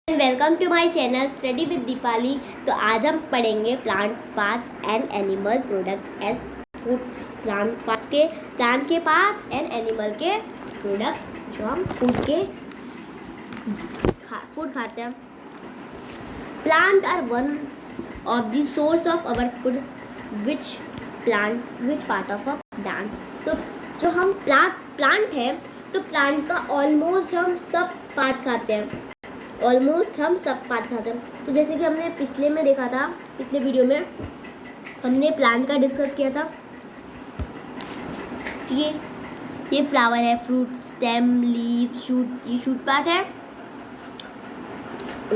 Welcome to my channel study with Deepali. तो आज हम पढ़ेंगे plant parts and animal products as food. Plant के पार्ट्स एंड एनिमल के प्रोडक्ट्स जो हम फूड खाते हैं। Plant are one of the source of our food which part of a plant. तो जो हम प्लांट है तो प्लांट का ऑलमोस्ट हम सब पार्ट खाते हैं। तो जैसे कि हमने पिछले वीडियो में हमने प्लांट का डिस्कस किया था। ये फ्लावर है, फ्रूट, स्टेम, लीफ, शूट, ये शूट पार्ट है।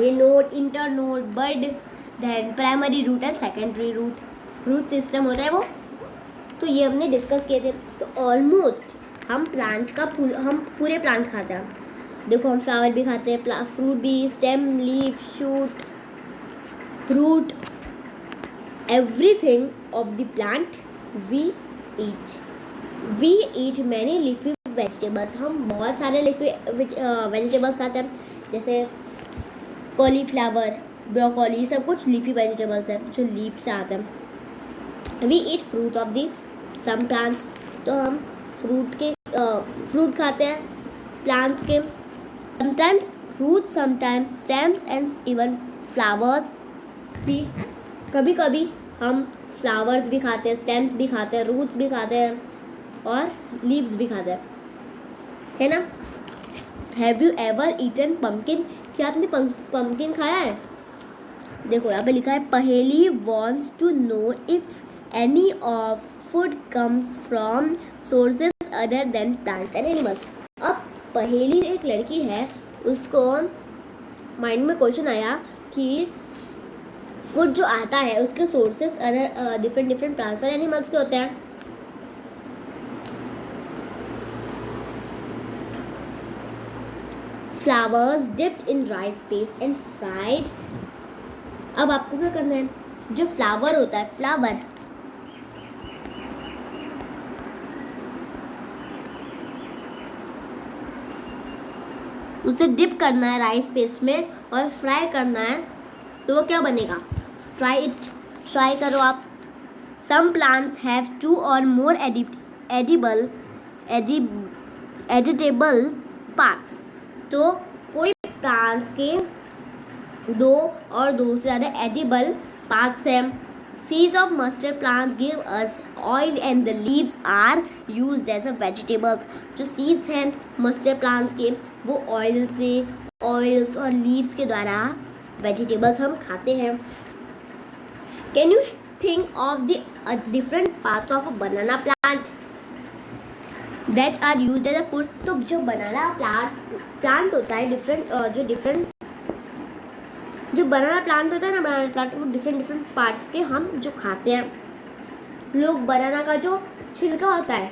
ये node, internode, bud, then primary root and secondary root system होता है वो। तो ये हमने डिस्कस किए थे। तो ऑलमोस्ट हम पूरे प्लांट खाते हैं। देखो, हम फ्लावर भी खाते हैं, फ्रूट भी, stem, leaf, shoot, root, everything of the plant we eat many leafy vegetables. हम बहुत सारे लीफी वेजिटेबल्स खाते हैं, जैसे कॉलीफ्लावर, ब्रोकोली, सब कुछ लीफी वेजिटेबल्स हैं जो लीफ से आते हैं। We eat fruit of the some plants. तो हम फ्रूट खाते हैं प्लांट्स के। Sometimes roots, sometimes stems and even flowers भी। कभी कभी हम फ्लावर्स भी खाते हैं, स्टेम्स भी खाते हैं, रूट्स भी खाते हैं और लीव्स भी खाते हैं, है ना। Have you ever eaten pumpkin? क्या आपने पम्पकिन खाया है? देखो यहाँ पे लिखा है, Paheli wants to know if any of food comes from sources other than plants and animals. अब पहेली, एक लड़की है, उसको माइंड में क्वेश्चन आया कि फूड जो आता है उसके सोर्सेस अदर डिफरेंट प्लांट्स और एनिमल्स के होते हैं। Flowers dipped in rice paste and fried. अब आपको क्या करना है, जो फ्लावर होता है, उसे डिप करना है राइस पेस्ट में और फ्राई करना है, तो वो क्या बनेगा? ट्राई करो आप। सम प्लांट्स हैव 2 और मोर एडिटेबल पार्ट्स। तो कोई प्लांट्स के 2 और 2 से ज़्यादा एडिबल पार्ट्स हैं। Seeds of mustard plants give us oil and the leaves are used as a vegetables। जो seeds हैं मस्टर्ड प्लांट्स के, वो ऑयल्स और लीव्स के द्वारा वेजिटेबल्स हम खाते हैं। Can you think of the different parts of a banana plant that are used as a food? तो जो बनाना प्लांट होता है, जो बनाना प्लांट होता है ना, बनाना प्लांट वो डिफरेंट पार्ट के हम जो खाते हैं। लोग बनाना का जो छिलका होता है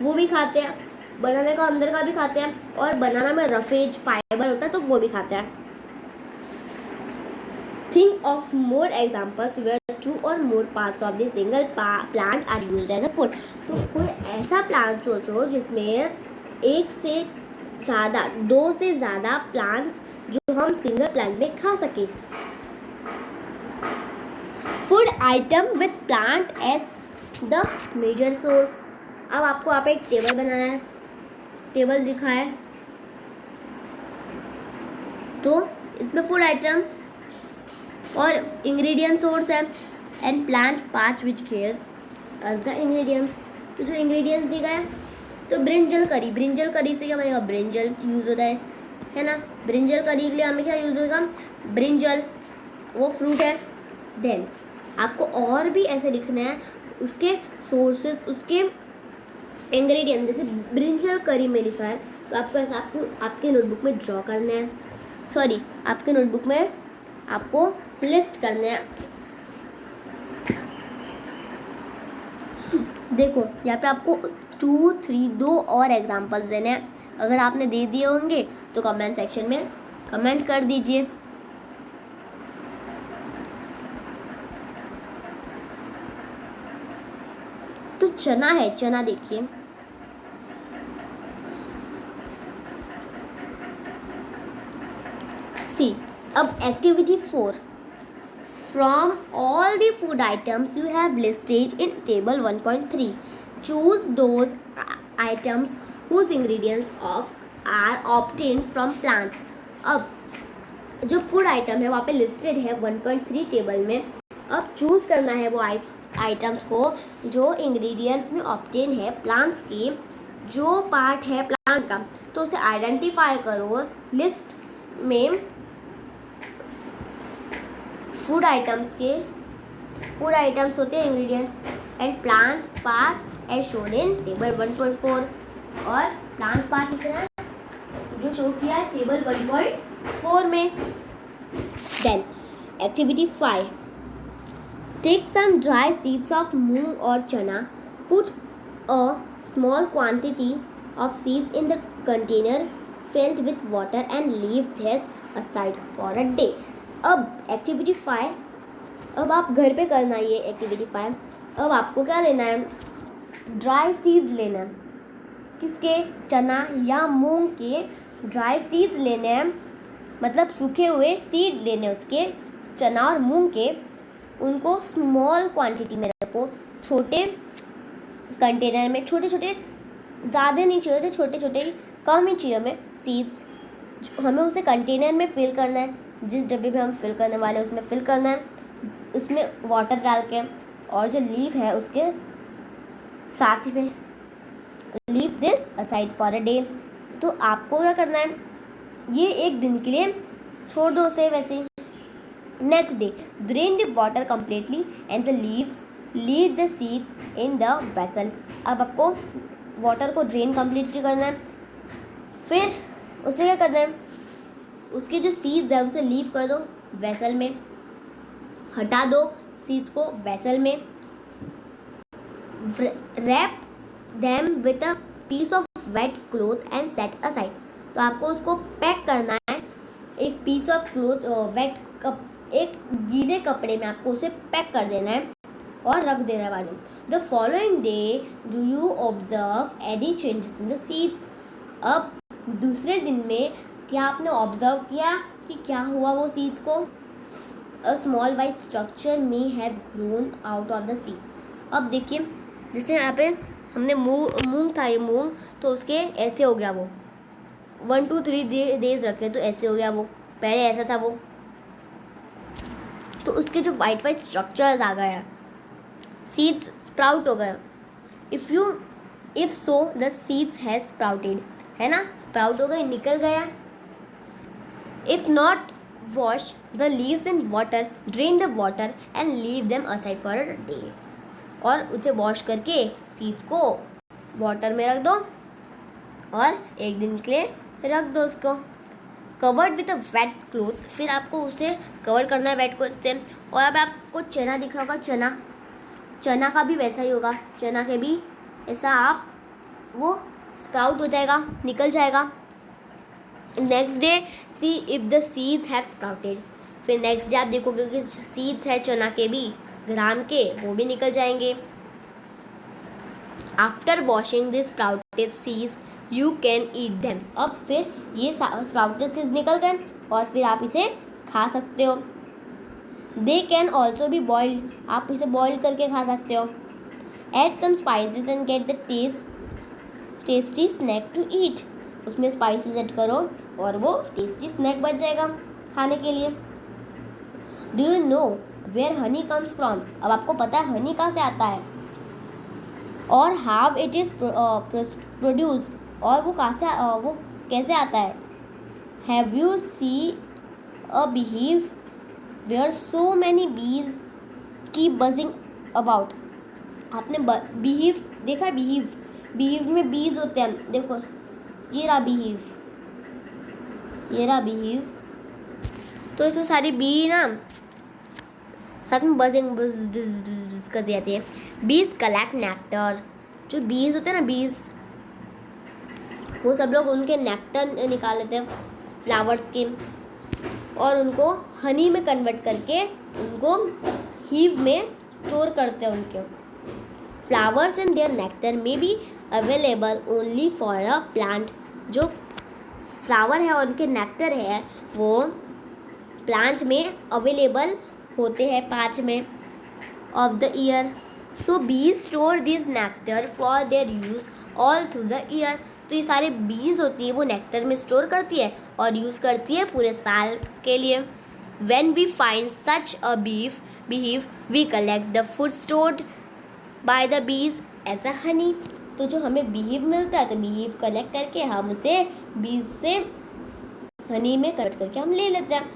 वो भी खाते हैं, बनाना का अंदर का भी खाते हैं, और बनाना में रफेज फाइबर होता है तो वो भी खाते हैं। Think of more examples where 2 और more parts of the single plant are used as a food. तो कोई ऐसा प्लांट सोचो जिसमें 2 से ज़्यादा प्लांट्स जो हम सिंगल प्लांट में खा सकें। Food item with plant as the major source. अब आपको आप एक टेबल बनाना है, टेबल दिखा है, तो इसमें फूड आइटम और इंग्रेडिएंट सोर्स है and plant part which gives us the ingredients. तो जो इंग्रेडिएंट्स दिखा है, तो ब्रिंजल करी से क्या बनेगा? ब्रिंजल यूज़ होता है ना। ब्रिंजल करी के लिए हमें क्या यूज़ होगा? ब्रिंजल, वो फ्रूट है। देन आपको और भी ऐसे लिखना है उसके सोर्सेस, उसके इंग्रेडिएंट। जैसे ब्रिंजल करी में लिखा है, तो आपको ऐसा आपके नोटबुक में ड्रॉ करना है, आपके नोटबुक में आपको लिस्ट करना है। देखो यहाँ पे आपको 2 और एग्जाम्पल्स देने हैं। अगर आपने दे दिए होंगे तो कमेंट सेक्शन में कमेंट कर दीजिए। तो चना है, चना देखिए, सी अब activity 4, from all the food items you have listed in table 1.3 choose those items whose ingredients of are obtained from plants. अब जो फूड आइटम है वहाँ पे लिस्टेड है 1.3 टेबल में। अब चूज़ करना है वो आइटम्स को जो इंग्रेडिएंट्स में ऑब्टेन है प्लांट्स के, जो पार्ट है प्लांट का, तो उसे आइडेंटिफाई करो लिस्ट में। फूड आइटम्स होते हैं ingredients and plants part as shown in table 1.4 और प्लांट्स पार्ट कितना है जो शो किया है टेबल 1.4 में। Then activity 5, take some dry seeds of moong और chana, put a small quantity of seeds in the container filled with water and leave this aside for a day. अब activity 5, अब आप घर पे करना ये एक्टिविटी 5। अब आपको क्या लेना है, ड्राई सीड्स लेना है, किसके, चना या मूंग के ड्राई सीड्स लेने हैं, मतलब सूखे हुए सीड लेने उसके, चना और मूंग के। उनको स्मॉल क्वांटिटी में रखो, छोटे कंटेनर में, छोटे छोटे, ज़्यादा नहीं चाहिए थे, छोटे छोटे कम ही चाहिए हमें सीड्स। हमें उसे कंटेनर में फिल करना है, जिस डब्बे में हम फिल करने वाले हैं उसमें फिल करना है, उसमें वाटर डाल के, और जो लीव है उसके साथ में leave this aside for a day. तो आपको क्या करना है, ये एक दिन के लिए छोड़ दो उसे वैसे ही। Next day drain the water completely and the leaves leave the seeds in the vessel. अब आपको वाटर को ड्रेन कम्प्लीटली करना है, फिर उसे क्या करना है, उसके जो सीड्स है उसे लीव कर दो वेसल में, हटा दो सीड्स को वेसल में, wrap them with a piece of wet cloth and set aside. तो आपको उसको पैक करना है, एक piece of cloth wet cup, एक गीले कपड़े में आपको उसे पैक कर देना है और रख देना है बाजू। The following day do you observe any changes in the seeds. अब दूसरे दिन में क्या आपने ऑब्जर्व किया कि क्या हुआ वो सीड्स को। A small white structure may have grown out of the seeds. अब देखिए जैसे यहाँ पे हमने मूंग था, ये मूंग, तो उसके ऐसे हो गया वो 1 2 3 डेज रखे तो ऐसे हो गया वो, पहले ऐसा था वो, तो उसके जो वाइट वाइट स्ट्रक्चर्स आ गया, सीड्स स्प्राउट हो गया। If so the seeds has sprouted, है ना, स्प्राउट हो गए, निकल गया। If not wash the leaves in water, drain the water and leave them aside for a day. और उसे वॉश करके सीड्स को वाटर में रख दो और एक दिन के लिए रख दो उसको, covered with a wet cloth. फिर आपको उसे कवर करना है वेट क्लोथ से। और अब आपको चना दिखा होगा, चना का भी वैसा ही होगा, चना के भी ऐसा आप वो स्प्राउट हो जाएगा, निकल जाएगा। Next day C if the seeds have sprouted. फिर नेक्स्ट डे आप देखोगे कि सीड्स है चना के भी, ग्राम के, वो भी निकल जाएंगे। After washing this sprouted seeds you can eat them. अब फिर ये स्प्राउटेड सीड्स निकल गए और फिर आप इसे खा सकते हो। They can also be boiled, आप इसे बॉईल करके खा सकते हो। Add some spices and get the tasty snack to eat. उसमें स्पाइसेस ऐड करो और वो टेस्टी स्नैक बच जाएगा खाने के लिए। Do you know where honey comes from. अब आपको पता है हनी कहाँ से आता है और हाउ इट इज़ प्रोड्यूस, और वो कैसे आता है। Have you see a beehive where so many bees keep buzzing about. आपने बीहिव देखा है, बीहिव में बीज होते हैं, देखो ये रहा बीहिव, तो इसमें सारी बी ना साथ में बजिंग बज कर जाती है। बीज कलेक्ट नेक्टर, जो बीज होते हैं ना बीज, वो सब लोग उनके नेक्टर निकाल लेते हैं फ्लावर्स के और उनको हनी में कन्वर्ट करके उनको हीव में स्टोर करते हैं। उनके flowers and their nectar may be available only for a plant. जो फ्लावर है और उनके नेक्टर है वो प्लांट में अवेलेबल होते हैं 5 में of the year. So bees store this nectar for their use all through the year. तो ये सारे बीज होती है वो नेक्टर में स्टोर करती है और यूज़ करती है पूरे साल के लिए। When we find such a beehive we collect the food stored by the bees as a honey. तो जो हमें बीव मिलता है तो बीव कलेक्ट करके हम उसे बीज से हनी में कन्वर्ट करके हम ले लेते हैं।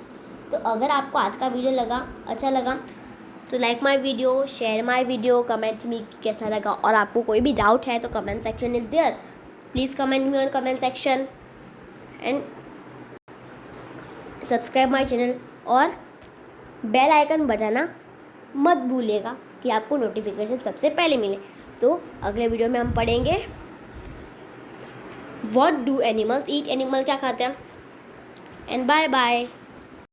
तो अगर आपको आज का वीडियो अच्छा लगा तो like my video, share my video, comment me कैसा लगा। और आपको कोई भी डाउट है तो comment section is there, please comment me on comment section and subscribe my channel और बेल आइकन बजाना मत भूलिएगा कि आपको नोटिफिकेशन सबसे पहले मिले। तो अगले वीडियो में हम पढ़ेंगे what do animals eat, animal क्या खाते हैं। And bye bye.